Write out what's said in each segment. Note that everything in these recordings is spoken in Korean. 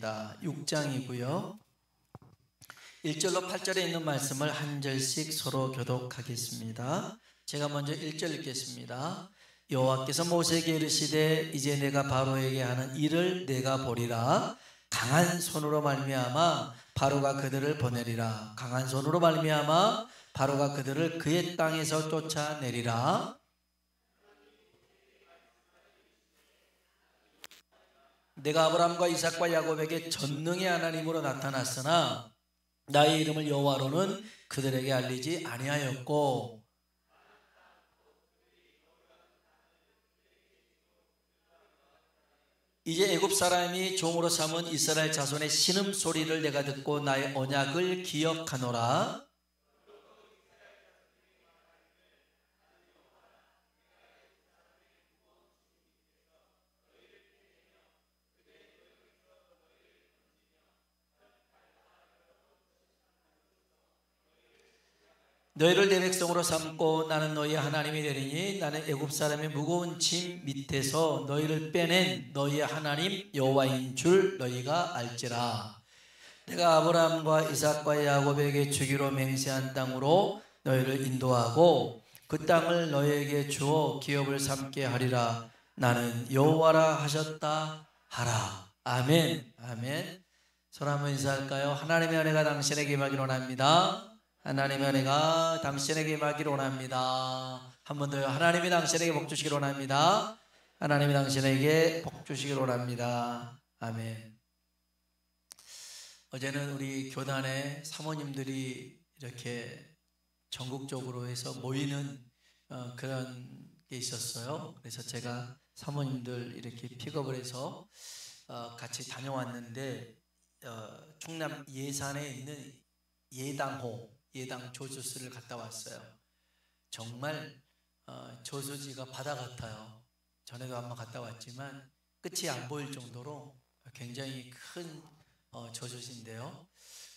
하겠습니다. 6장이고요. 1절로 8절에 있는 말씀을 한 절씩 서로 교독하겠습니다. 제가 먼저 1절 읽겠습니다. 여호와께서 모세에게 이르시되 이제 내가 바로에게 하는 일을 내가 보리라. 강한 손으로 말미암아 바로가 그들을 보내리라. 강한 손으로 말미암아 바로가 그들을 그의 땅에서 쫓아내리라. 내가 아브라함과 이삭과 야곱에게 전능의 하나님으로 나타났으나 나의 이름을 여호와로는 그들에게 알리지 아니하였고, 이제 애굽 사람이 종으로 삼은 이스라엘 자손의 신음소리를 내가 듣고 나의 언약을 기억하노라. 너희를 내 백성으로 삼고 나는 너희의 하나님이 되리니 나는 애굽 사람의 무거운 짐 밑에서 너희를 빼낸 너희의 하나님 여호와인 줄 너희가 알지라. 내가 아브라함과 이삭과 야곱에게 주기로 맹세한 땅으로 너희를 인도하고 그 땅을 너희에게 주어 기업을 삼게 하리라. 나는 여호와라 하셨다 하라. 아멘. 아멘. 서로 한번 인사할까요? 하나님의 은혜가 당신에게 임하기를 원합니다. 하나님의 은혜가 당신에게 임하기를 원합니다. 한 번 더요. 하나님이 당신에게 복 주시기를 원합니다. 하나님이 당신에게 복 주시기를 원합니다. 아멘. 어제는 우리 교단의 사모님들이 이렇게 전국적으로 해서 모이는 그런 게 있었어요. 그래서 제가 사모님들 이렇게 픽업을 해서 같이 다녀왔는데 충남 예산에 있는 예당 조수스를 갔다 왔어요. 정말 조수지가 바다 같아요. 전에도 한번 갔다 왔지만 끝이 안 보일 정도로 굉장히 큰 조수지인데요.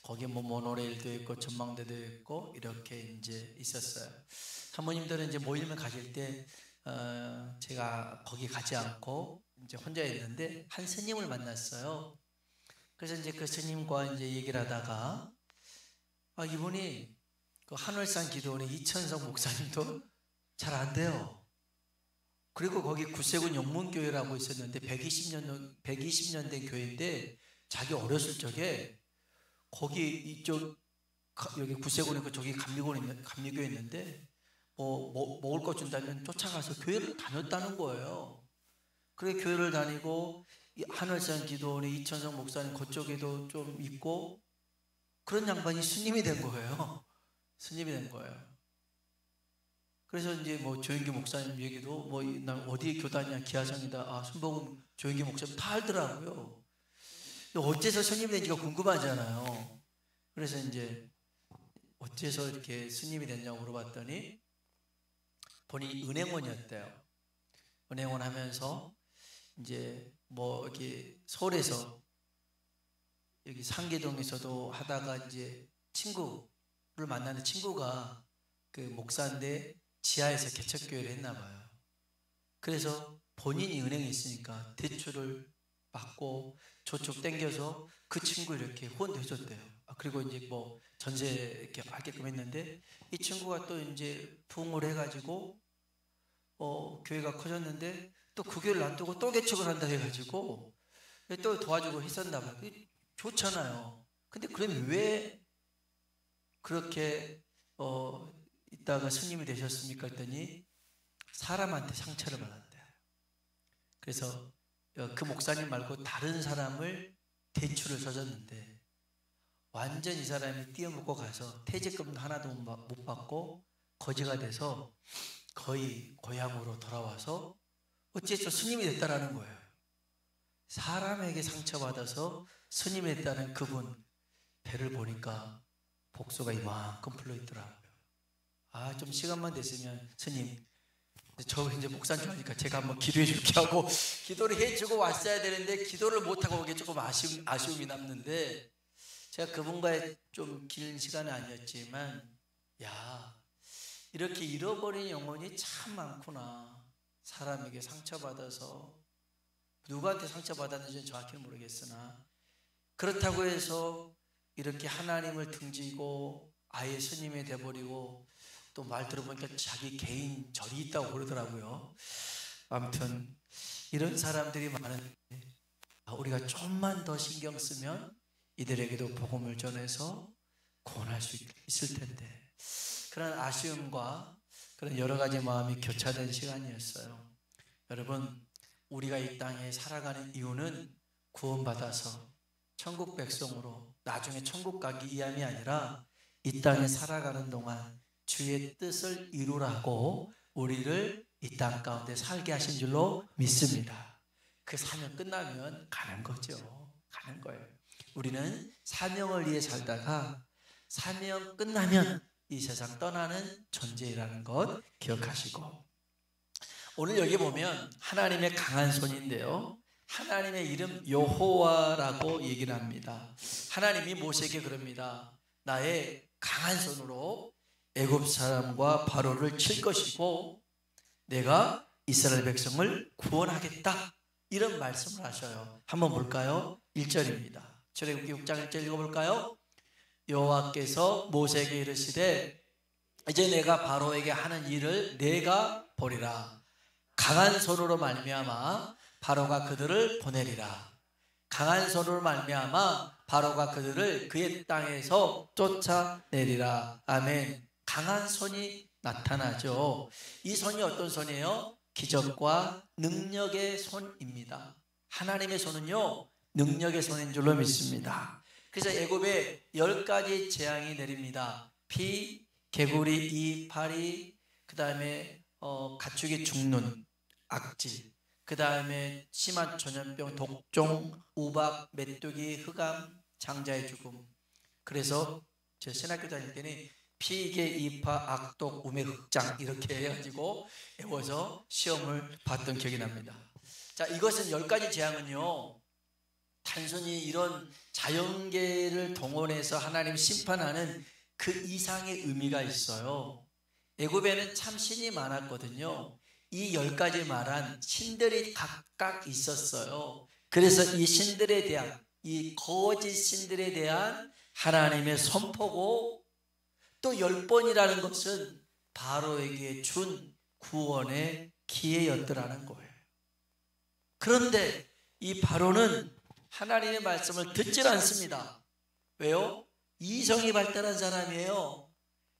거기 뭐 모노레일도 있고 전망대도 있고 이렇게 이제 있었어요. 사모님들은 이제 모임을 가실 때 제가 거기 가지 않고 이제 혼자 있는데 한 스님을 만났어요. 그래서 이제 그 스님과 이제 얘기를 하다가 이분이 그 한월산 기도원의 이천성 목사님도 잘 안 돼요. 그리고 거기 구세군 영문교회라고 있었는데 120년 된 교회인데 자기 어렸을 적에 거기 이쪽 여기 구세군에 그 저기 감리교회 있는데 먹을 거 준다면 쫓아가서 교회를 다녔다는 거예요. 그래 교회를 다니고 한월산 기도원의 이천성 목사님 그쪽에도 좀 있고 그런 양반이 스님이 된 거예요. 스님이 된 거예요. 그래서 이제 뭐 조영기 목사님 얘기도 난 어디 교단이야 기아성이다. 순복음 조영기 목사님 다 알더라고요. 어째서 스님이 된지가 궁금하잖아요. 그래서 이제 어째서 이렇게 스님이 됐냐고 물어봤더니 본인이 은행원이었대요. 은행원 하면서 이제 여기 서울에서 여기 상계동에서도 하다가 이제 친구를 만나는 친구가 그 목사인데 지하에서 개척교회를 했나 봐요. 그래서 본인이 은행에 있으니까 대출을 받고 저쪽 땡겨서 그 친구 이렇게 후원도 해줬대요. 그리고 이제 전세 이렇게 하게끔 했는데 이 친구가 또 이제 부흥을 해가지고 교회가 커졌는데 또 그 교회를 놔두고 또 개척을 한다 해가지고 또 도와주고 했었나 봐요. 좋잖아요. 근데 그럼 왜 그렇게 있다가 스님이 되셨습니까? 했더니 사람한테 상처를 받았대요. 그래서 그 목사님 말고 다른 사람을 대출을 써줬는데 완전 이 사람이 띄어먹고 가서 퇴직금도 하나도 못 받고 거지가 돼서 거의 고향으로 돌아와서 어째서 스님이 됐다라는 거예요. 사람에게 상처받아서 스님이 됐다는 그분 배를 보니까 복수가 이만큼 풀려있더라고요. 좀 시간만 됐으면 스님 저 이제 목사님 하니까 제가 한번 기도해 줄게 하고 기도를 해주고 왔어야 되는데 기도를 못하고 오게 조금 아쉬움이 남는데 제가 그분과의 좀 긴 시간은 아니었지만 이렇게 잃어버린 영혼이 참 많구나. 사람에게 상처받아서 누구한테 상처받았는지는 정확히는 모르겠으나 그렇다고 해서 이렇게 하나님을 등지고 아예 스님이 돼버리고, 또 말 들어보니까 자기 개인 절이 있다고 그러더라고요. 아무튼 이런 사람들이 많은데 우리가 좀만 더 신경 쓰면 이들에게도 복음을 전해서 구원할 수 있을 텐데, 그런 아쉬움과 그런 여러 가지 마음이 교차된 시간이었어요. 여러분, 우리가 이 땅에 살아가는 이유는 구원받아서 천국 백성으로 나중에 천국 가기 위함이 아니라 이 땅에 살아가는 동안 주의 뜻을 이루라고 우리를 이 땅 가운데 살게 하신 줄로 믿습니다. 그 사명 끝나면 가는 거죠. 가는 거예요. 우리는 사명을 위해 살다가 사명 끝나면 이 세상 떠나는 존재라는 것 기억하시고, 오늘 여기 보면 하나님의 강한 손인데요, 하나님의 이름 여호와라고 얘기를 합니다. 하나님이 모세에게 그럽니다. 나의 강한 손으로 애굽 사람과 바로를 칠 것이고 내가 이스라엘 백성을 구원하겠다, 이런 말씀을 하셔요. 한번 볼까요? 1절입니다. 출애굽기 6장 1절 읽어볼까요? 여호와께서 모세에게 이르시되 이제 내가 바로에게 하는 일을 내가 보리라. 강한 손으로 말미암아 바로가 그들을 보내리라. 강한 손으로 말미암아 바로가 그들을 그의 땅에서 쫓아내리라. 아멘. 강한 손이 나타나죠. 이 손이 어떤 손이에요? 기적과 능력의 손입니다. 하나님의 손은요, 능력의 손인 줄로 믿습니다. 그래서 애굽에 10가지 재앙이 내립니다. 피, 개구리, 이, 파리, 그 다음에 가축이 죽는 악질, 그 다음에 심한 전염병, 독종, 우박, 메뚜기, 흑암, 장자의 죽음. 그래서 제 신학교 다닐 때는 피계, 이파, 악독, 우매, 흑장 이렇게 해가지고 외워서 시험을 봤던 기억이 납니다. 자, 이것은 10가지 재앙은요, 단순히 이런 자연계를 동원해서 하나님 심판하는 그 이상의 의미가 있어요. 애굽에는 참 신이 많았거든요. 이 10가지 말한 신들이 각각 있었어요. 그래서 이 신들에 대한, 이 거짓 신들에 대한 하나님의 선포고, 또 10번이라는 것은 바로에게 준 구원의 기회였더라는 거예요. 그런데 이 바로는 하나님의 말씀을 듣질 않습니다. 왜요? 이성이 발달한 사람이에요.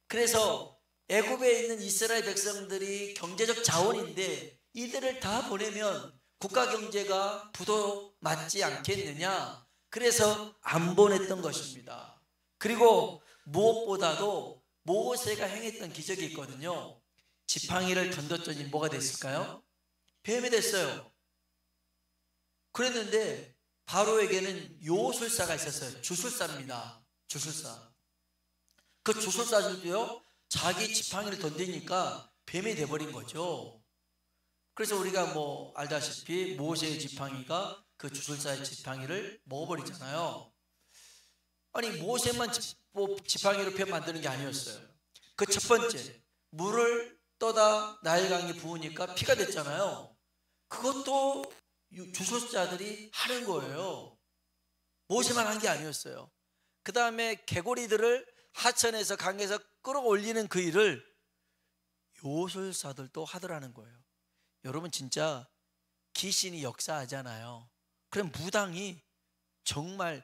그래서 애굽에 있는 이스라엘 백성들이 경제적 자원인데 이들을 다 보내면 국가 경제가 부도 맞지 않겠느냐, 그래서 안 보냈던 것입니다. 그리고 무엇보다도 모세가 행했던 기적이 있거든요. 지팡이를 던졌더니 뭐가 됐을까요? 뱀이 됐어요. 그랬는데 바로에게는 요술사가 있었어요. 주술사입니다. 주술사. 그 주술사들도요, 자기 지팡이를 던지니까 뱀이 돼버린 거죠. 그래서 우리가 뭐 알다시피 모세의 지팡이가 그 주술사의 지팡이를 먹어버리잖아요. 아니, 모세만 지팡이로 뱀 만드는 게 아니었어요. 그 첫 번째, 물을 떠다 나일강에 부으니까 피가 됐잖아요. 그것도 주술자들이 하는 거예요. 모세만 한 게 아니었어요. 그 다음에 개구리들을 하천에서 강에서 끌어올리는 그 일을 요술사들도 하더라는 거예요. 여러분, 진짜 귀신이 역사하잖아요. 그럼 무당이 정말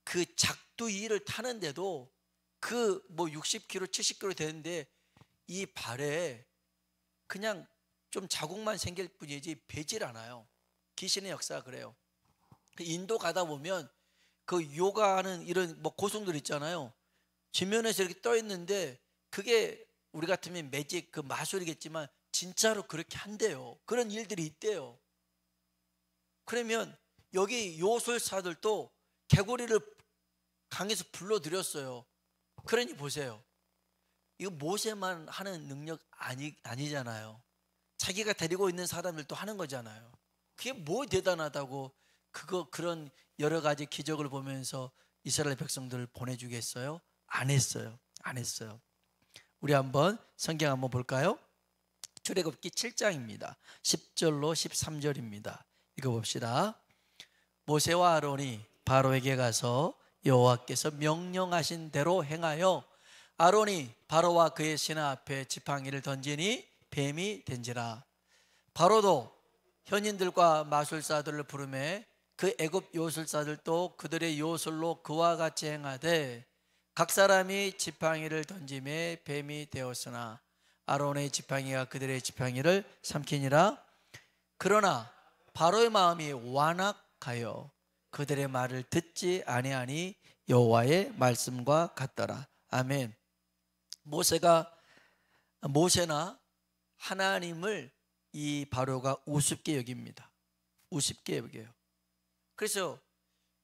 그 작두이를 타는데도 그 뭐 60km, 70km 되는데 이 발에 그냥 좀 자국만 생길 뿐이지 베질 않아요. 귀신의 역사가 그래요. 인도 가다 보면 그 요가하는 이런 뭐 고성들 있잖아요. 지면에서 이렇게 떠 있는데 그게 우리 같으면 매직, 그 마술이겠지만 진짜로 그렇게 한대요. 그런 일들이 있대요. 그러면 여기 요술사들도 개구리를 강에서 불러들였어요. 그러니 보세요. 이거 모세만 하는 능력 아니잖아요. 자기가 데리고 있는 사람들도 하는 거잖아요. 그게 뭐 대단하다고 그런 여러 가지 기적을 보면서 이스라엘 백성들을 보내주겠어요? 안 했어요. 안 했어요. 우리 한번 성경 한번 볼까요? 출애굽기 7장입니다. 10절로 13절입니다. 읽어봅시다. 모세와 아론이 바로에게 가서 여호와께서 명령하신 대로 행하여 아론이 바로와 그의 신하 앞에 지팡이를 던지니 뱀이 된지라. 바로도 현인들과 마술사들을 부르매 그 애굽 요술사들도 그들의 요술로 그와 같이 행하되 각 사람이 지팡이를 던짐에 뱀이 되었으나 아론의 지팡이가 그들의 지팡이를 삼키니라. 그러나 바로의 마음이 완악하여 그들의 말을 듣지 아니하니 여호와의 말씀과 같더라. 아멘. 모세나 하나님을 이 바로가 우습게 여깁니다. 우습게 여겨요. 그래서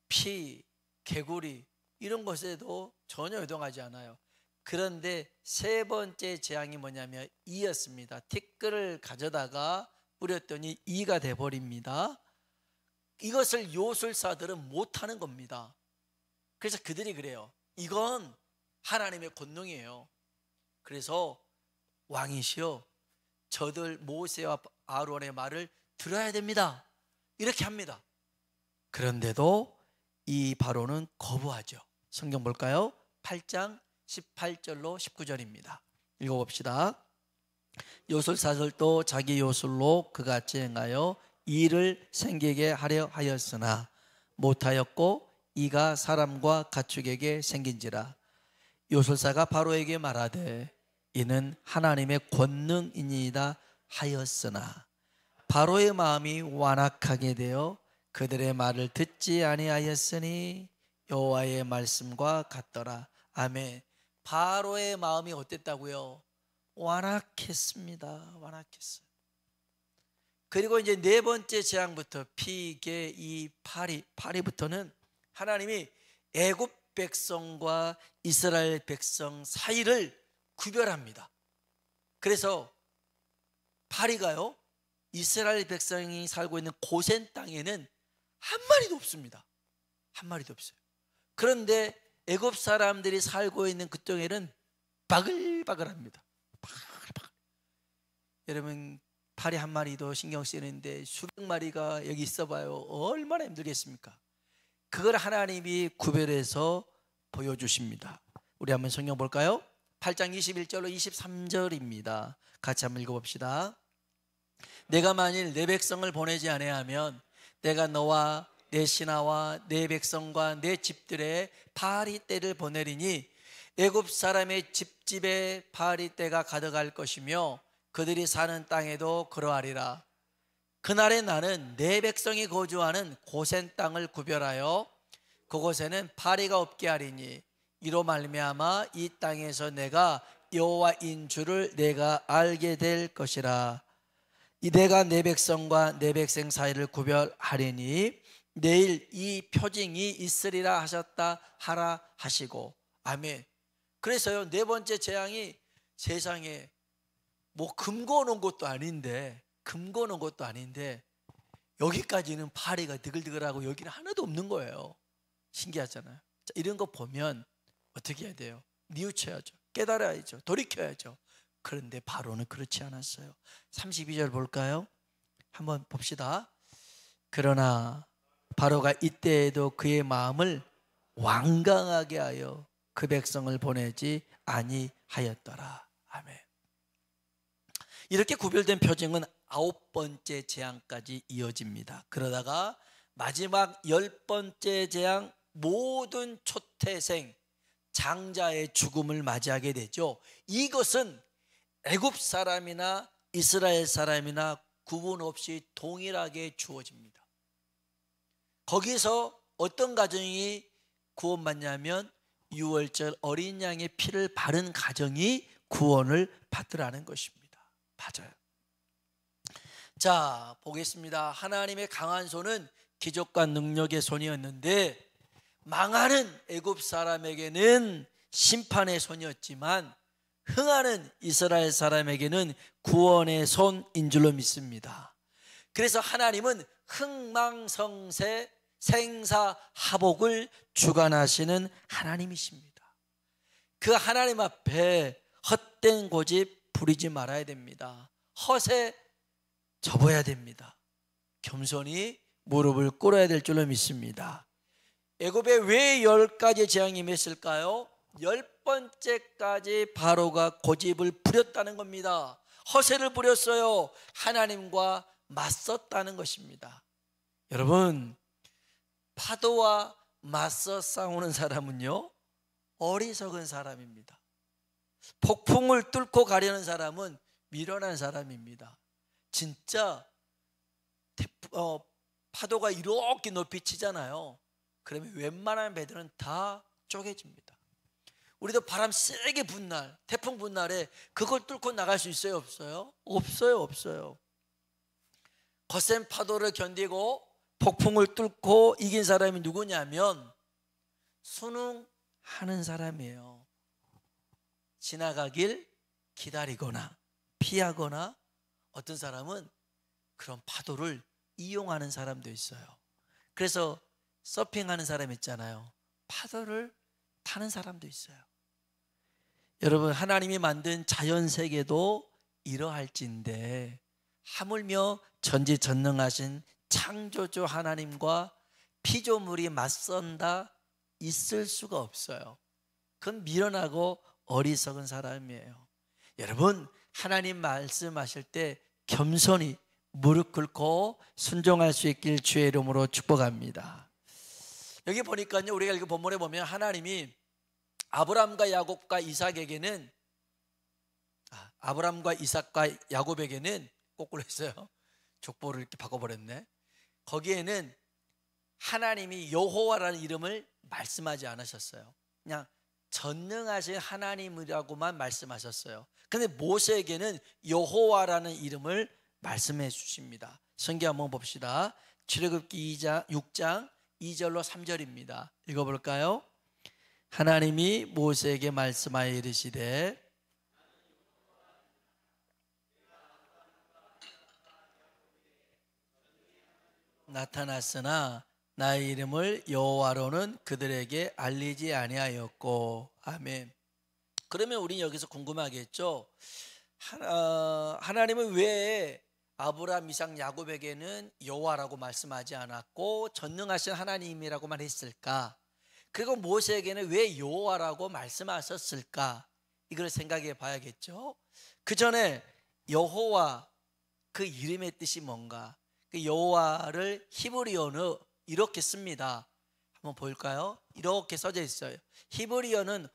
피, 개구리 이런 것에도 전혀 요동하지 않아요. 그런데 세 번째 재앙이 뭐냐면 이였습니다. 티끌을 가져다가 뿌렸더니 이가 돼버립니다. 이것을 요술사들은 못하는 겁니다. 그래서 그들이 그래요. 이건 하나님의 권능이에요. 그래서 왕이시여 저들 모세와 아론의 말을 들어야 됩니다. 이렇게 합니다. 그런데도 이 바로는 거부하죠. 성경 볼까요? 8장 18절로 19절입니다. 읽어봅시다. 요술사들도 자기 요술로 그같이 행하여 이를 생기게 하려 하였으나 못하였고 이가 사람과 가축에게 생긴지라. 요술사가 바로에게 말하되 이는 하나님의 권능이니이다 하였으나 바로의 마음이 완악하게 되어 그들의 말을 듣지 아니하였으니 여호와의 말씀과 같더라. 아멘. 바로의 마음이 어땠다고요? 완악했습니다. 완악했어요. 그리고 이제 네 번째 재앙부터 피, 개, 이, 파리부터는 하나님이 애굽 백성과 이스라엘 백성 사이를 구별합니다. 그래서 파리가요, 이스라엘 백성이 살고 있는 고센 땅에는 한 마리도 없습니다. 한 마리도 없어요. 그런데 애굽 사람들이 살고 있는 그 땅에는 바글바글합니다. 바글바글. 여러분 파리 한 마리도 신경 쓰이는데 수백 마리가 여기 있어봐요. 얼마나 힘들겠습니까? 그걸 하나님이 구별해서 보여주십니다. 우리 한번 성경 볼까요? 8장 21절로 23절입니다. 같이 한번 읽어봅시다. 내가 만일 내 백성을 보내지 아니하면 내가 너와 내 신하와 내 백성과 내 집들에 파리떼를 보내리니 애굽 사람의 집집에 파리떼가 가득할 것이며 그들이 사는 땅에도 그러하리라. 그날에 나는 내 백성이 거주하는 고센 땅을 구별하여 그곳에는 파리가 없게 하리니 이로 말미암아 이 땅에서 내가 여호와인 줄을 내가 알게 될 것이라. 내가 내 백성과 내 백성 사이를 구별하리니 내일 이 표징이 있으리라 하셨다 하라 하시고. 아멘. 그래서요, 네 번째 재앙이 세상에 뭐 금고 놓은 것도 아닌데 여기까지는 파리가 드글드글하고 여기는 하나도 없는 거예요. 신기하잖아요. 자, 이런 거 보면 어떻게 해야 돼요? 뉘우쳐야죠. 깨달아야죠. 돌이켜야죠. 그런데 바로는 그렇지 않았어요. 32절 볼까요? 한번 봅시다. 그러나 바로가 이때에도 그의 마음을 완강하게 하여 그 백성을 보내지 아니하였더라. 아멘. 이렇게 구별된 표징은 9번째 재앙까지 이어집니다. 그러다가 마지막 10번째 재앙, 모든 초태생 장자의 죽음을 맞이하게 되죠. 이것은 애굽 사람이나 이스라엘 사람이나 구분 없이 동일하게 주어집니다. 거기서 어떤 가정이 구원받냐면 유월절 어린 양의 피를 바른 가정이 구원을 받으라는 것입니다. 맞아요. 자, 보겠습니다. 하나님의 강한 손은 기적과 능력의 손이었는데 망하는 애굽 사람에게는 심판의 손이었지만 흥하는 이스라엘 사람에게는 구원의 손인 줄로 믿습니다. 그래서 하나님은 흥망성쇠 생사하복을 주관하시는 하나님이십니다. 그 하나님 앞에 헛된 고집 부리지 말아야 됩니다. 헛에 접어야 됩니다. 겸손히 무릎을 꿇어야 될 줄로 믿습니다. 애굽에 왜 10가지 재앙이 임했을까요? 10번째까지 바로가 고집을 부렸다는 겁니다. 허세를 부렸어요. 하나님과 맞섰다는 것입니다. 여러분, 파도와 맞서 싸우는 사람은요, 어리석은 사람입니다. 폭풍을 뚫고 가려는 사람은 미련한 사람입니다. 진짜 파도가 이렇게 높이 치잖아요. 그러면 웬만한 배들은 다 쪼개집니다. 우리도 바람 세게 분 날, 태풍 분 날에 그걸 뚫고 나갈 수 있어요, 없어요? 없어요. 거센 파도를 견디고 폭풍을 뚫고 이긴 사람이 누구냐면 순응하는 사람이에요. 지나가길 기다리거나 피하거나, 어떤 사람은 그런 파도를 이용하는 사람도 있어요. 그래서 서핑하는 사람 있잖아요. 파도를 타는 사람도 있어요. 여러분, 하나님이 만든 자연세계도 이러할진데 하물며 전지전능하신 창조주 하나님과 피조물이 맞선다 있을 수가 없어요. 그건 미련하고 어리석은 사람이에요. 여러분, 하나님 말씀하실 때 겸손히 무릎 꿇고 순종할 수 있길 주의 이름으로 축복합니다. 여기 보니까요, 우리가 이거 본문에 보면 하나님이 아브라함과 야곱과 이삭에게는, 아브라함과 이삭과 야곱에게는 거꾸로 했어요. 족보를 이렇게 바꿔버렸네. 거기에는 하나님이 여호와라는 이름을 말씀하지 않으셨어요. 그냥 전능하신 하나님이라고만 말씀하셨어요. 그런데 모세에게는 여호와라는 이름을 말씀해 주십니다. 성경 한번 봅시다. 출애굽기 6장 2절로 3절입니다. 읽어볼까요? 하나님이 모세에게 말씀하여 이르시되 나타났으나 나의 이름을 여호와로는 그들에게 알리지 아니하였고. 아멘. 그러면 우리 여기서 궁금하겠죠. 하나님은 왜 아브라함, 이삭, 야곱에게는 여호와라고 말씀하지 않았고 전능하신 하나님이라고만 했을까? 그리고 모세에게는 왜 여호와라고 말씀하셨을까? 이걸 생각해 봐야겠죠. 그 전에 여호와, 그 이름의 뜻이 뭔가? 그 여호와를 히브리어로 이렇게 씁니다. 한번 볼까요? 이렇게 써져 있어요. 히브리어는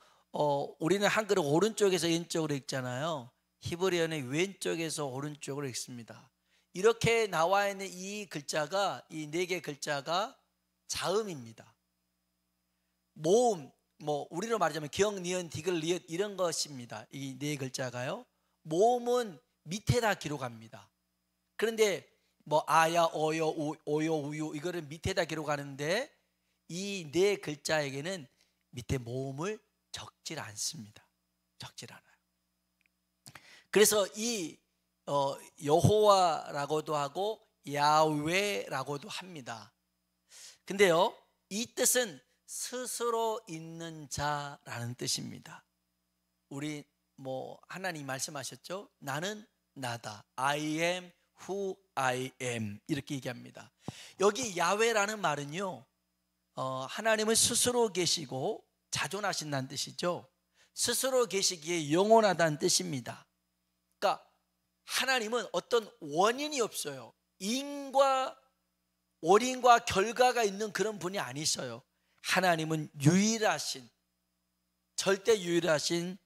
우리는 한글을 오른쪽에서 왼쪽으로 읽잖아요. 히브리어는 왼쪽에서 오른쪽으로 읽습니다. 이렇게 나와 있는 이 글자가, 이 4개 글자가 자음입니다. 모음, 우리로 말하자면 기역, 니은, 디귿, 리을 이런 것입니다. 이 4글자가요. 모음은 밑에다 기록합니다. 그런데 아야, 어여, 오요, 우유 이거를 밑에다 기록하는데 이 4글자에게는 밑에 모음을 적질 않습니다. 적질 않아요. 그래서 이 여호와라고도 하고 야훼라고도 합니다. 근데요, 이 뜻은 스스로 있는 자라는 뜻입니다. 우리 하나님 말씀하셨죠? 나는 나다. I am who I am. 이렇게 얘기합니다. 여기 야훼라는 말은요, 하나님은 스스로 계시고 자존하신다는 뜻이죠. 스스로 계시기에 영원하다는 뜻입니다. 그러니까 하나님은 어떤 원인이 없어요. 인과 원인과 결과가 있는 그런 분이 아니셔요. 하나님은 유일하신, 절대 유일하신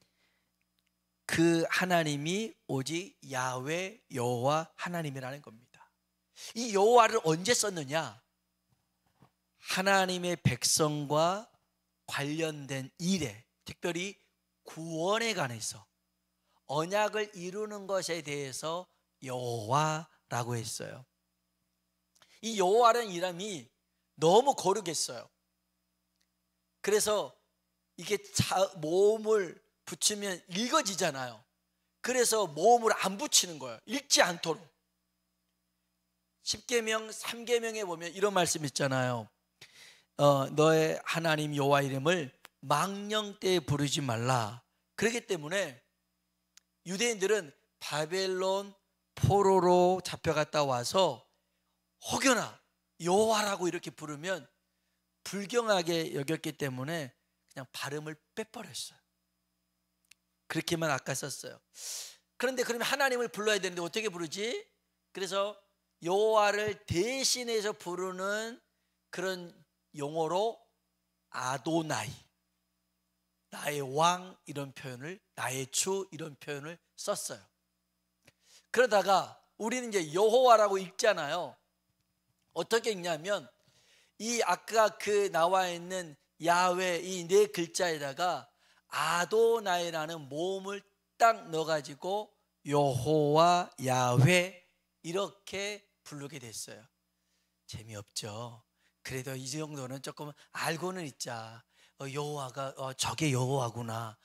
그 하나님이 오직 야훼, 여호와 하나님이라는 겁니다. 이 여호와를 언제 썼느냐? 하나님의 백성과 관련된 일에, 특별히 구원에 관해서 언약을 이루는 것에 대해서 여호와라고 했어요. 이 여호와라는 이름이 너무 거룩했어요. 그래서 이게 모음을 붙이면 읽어지잖아요. 그래서 모음을 안 붙이는 거예요. 읽지 않도록. 10계명 3계명에 보면 이런 말씀 있잖아요. 너의 하나님 여호와 이름을 망령 때에 부르지 말라. 그렇기 때문에 유대인들은 바벨론 포로로 잡혀갔다 와서 혹여나 여호와라고 이렇게 부르면 불경하게 여겼기 때문에 그냥 발음을 빼버렸어요. 그렇게만 아까 썼어요. 그런데 그러면 하나님을 불러야 되는데 어떻게 부르지? 그래서 여호와를 대신해서 부르는 그런 용어로 아도나이, 나의 왕 이런 표현을, 나의 주 이런 표현을 썼어요. 그러다가 우리는 이제 여호와라고 읽잖아요. 어떻게 읽냐면 이 아까 그 나와 있는 야훼 이 네 글자에다가 아도나이라는 모음을 딱 넣어가지고 여호와 야훼 이렇게 부르게 됐어요. 재미없죠. 그래도 이 정도는 조금 알고는 있자. 여호와가 저게 여호와구나.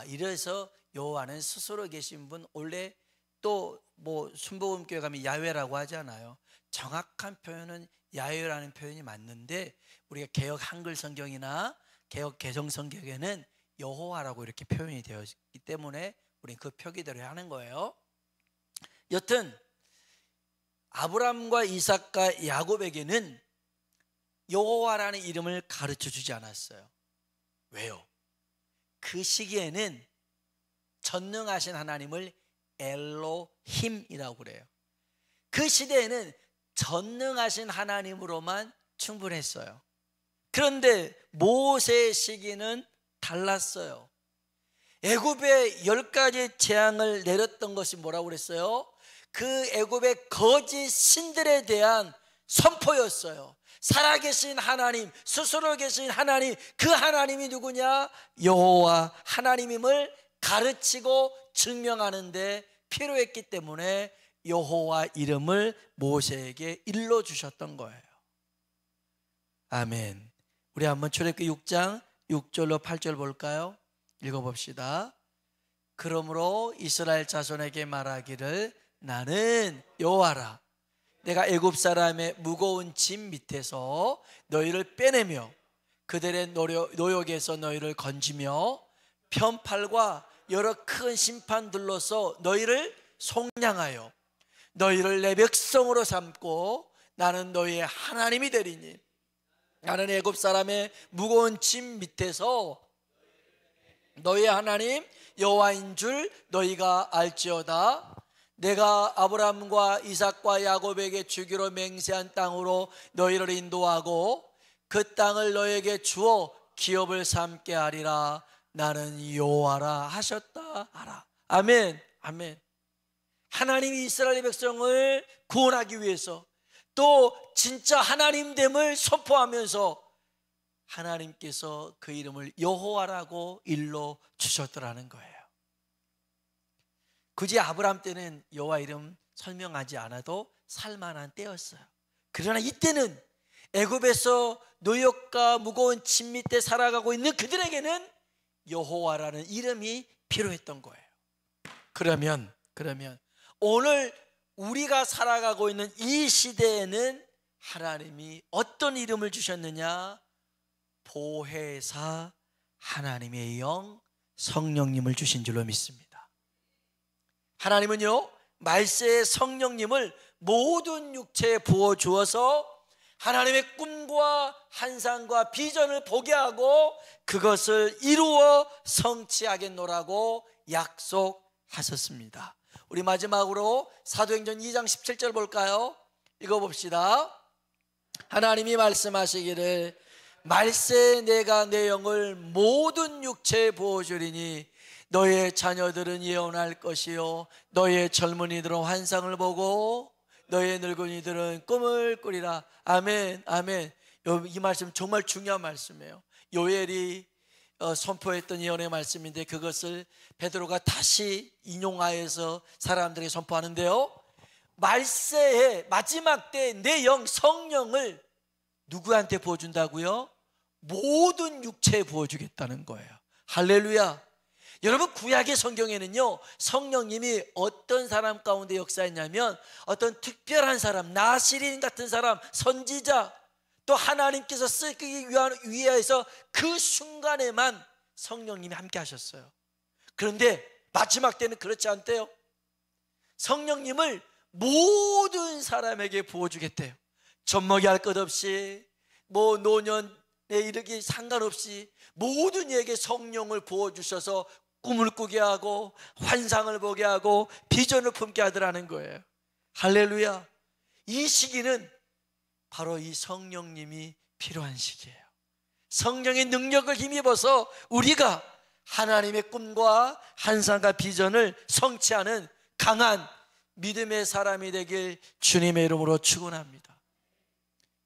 이래서 여호와는 스스로 계신 분, 원래 또 뭐 순복음교회 가면 야훼라고 하잖아요. 정확한 표현은 야훼라는 표현이 맞는데 우리가 개역 한글 성경이나 개역 개정 성경에는 여호와라고 이렇게 표현이 되어 있기 때문에 우리는 그 표기대로 하는 거예요. 여튼 아브람과 이삭과 야곱에게는 여호와라는 이름을 가르쳐 주지 않았어요. 왜요? 그 시기에는 전능하신 하나님을 엘로힘이라고 그래요. 그 시대에는 전능하신 하나님으로만 충분했어요. 그런데 모세의 시기는 달랐어요. 애굽에 10가지 재앙을 내렸던 것이 뭐라고 그랬어요? 그 애굽의 거짓 신들에 대한 선포였어요. 살아계신 하나님, 스스로 계신 하나님, 그 하나님이 누구냐? 여호와 하나님임을 가르치고 증명하는데 필요했기 때문에 여호와 이름을 모세에게 일러주셨던 거예요. 아멘. 우리 한번 출애굽기 6장 6절로 8절 볼까요? 읽어봅시다. 그러므로 이스라엘 자손에게 말하기를 나는 여호와라. 내가 애굽 사람의 무거운 짐 밑에서 너희를 빼내며 그들의 노역에서 너희를 건지며 편팔과 여러 큰 심판들로서 너희를 속량하여 너희를 내 백성으로 삼고 나는 너희의 하나님이 되리니 나는 애굽 사람의 무거운 짐 밑에서 너희의 하나님 여호와인 줄 너희가 알지어다. 내가 아브라함과 이삭과 야곱에게 주기로 맹세한 땅으로 너희를 인도하고 그 땅을 너희에게 주어 기업을 삼게 하리라. 나는 여호와라 하셨다 하라. 아멘. 아멘. 하나님이 이스라엘 백성을 구원하기 위해서 또 진짜 하나님됨을 선포하면서 하나님께서 그 이름을 여호와라고 일러 주셨더라는 거예요. 굳이 아브라함 때는 여호와 이름 설명하지 않아도 살만한 때였어요. 그러나 이때는 애굽에서 노역과 무거운 짐 밑에 살아가고 있는 그들에게는 여호와라는 이름이 필요했던 거예요. 그러면 오늘 우리가 살아가고 있는 이 시대에는 하나님이 어떤 이름을 주셨느냐? 보혜사 하나님의 영 성령님을 주신 줄로 믿습니다. 하나님은요 말세의 성령님을 모든 육체에 부어주어서 하나님의 꿈과 환상과 비전을 보게 하고 그것을 이루어 성취하겠노라고 약속하셨습니다. 우리 마지막으로 사도행전 2장 17절 볼까요? 읽어봅시다. 하나님이 말씀하시기를 말세 내가 내 영을 모든 육체에 부어주리니 너의 자녀들은 예언할 것이요 너의 젊은이들은 환상을 보고 너의 늙은이들은 꿈을 꾸리라. 아멘. 아멘. 이 말씀 정말 중요한 말씀이에요. 요엘이 선포했던 예언의 말씀인데 그것을 베드로가 다시 인용하여서 사람들에게 선포하는데요, 말세의 마지막 때 내 영 성령을 누구한테 부어준다고요? 모든 육체에 부어주겠다는 거예요. 할렐루야. 여러분 구약의 성경에는요 성령님이 어떤 사람 가운데 역사했냐면 어떤 특별한 사람, 나시린 같은 사람, 선지자, 또 하나님께서 쓰기 위해서 그 순간에만 성령님이 함께 하셨어요. 그런데 마지막 때는 그렇지 않대요. 성령님을 모든 사람에게 부어주겠대요. 젖먹이 할 것 없이 뭐 노년 이렇게 상관없이 모든 이에게 성령을 부어주셔서 꿈을 꾸게 하고 환상을 보게 하고 비전을 품게 하더라는 거예요. 할렐루야. 이 시기는 바로 이 성령님이 필요한 시기예요. 성령의 능력을 힘입어서 우리가 하나님의 꿈과 환상과 비전을 성취하는 강한 믿음의 사람이 되길 주님의 이름으로 축원합니다.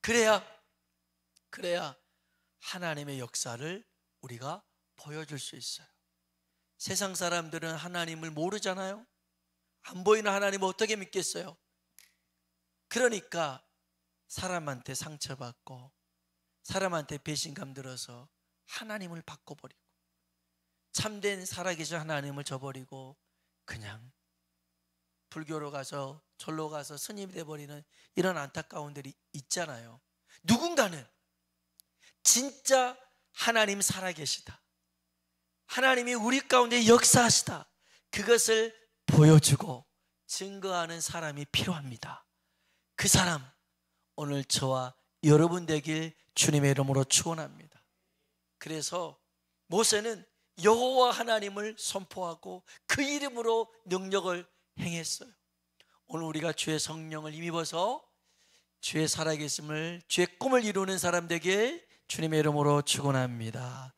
그래야 하나님의 역사를 우리가 보여줄 수 있어요. 세상 사람들은 하나님을 모르잖아요. 안 보이는 하나님을 어떻게 믿겠어요? 그러니까 사람한테 상처받고 사람한테 배신감 들어서 하나님을 바꿔버리고 참된 살아계신 하나님을 저버리고 그냥 불교로 가서 절로 가서 스님이 돼버리는 이런 안타까운 들이 있잖아요. 누군가는 진짜 하나님 살아계시다, 하나님이 우리 가운데 역사하시다, 그것을 보여주고 증거하는 사람이 필요합니다. 그 사람 오늘 저와 여러분 되길 주님의 이름으로 축원합니다. 그래서 모세는 여호와 하나님을 선포하고 그 이름으로 능력을 행했어요. 오늘 우리가 주의 성령을 힘입어서 주의 살아계심을, 주의 꿈을 이루는 사람 되길 주님의 이름으로 축원합니다.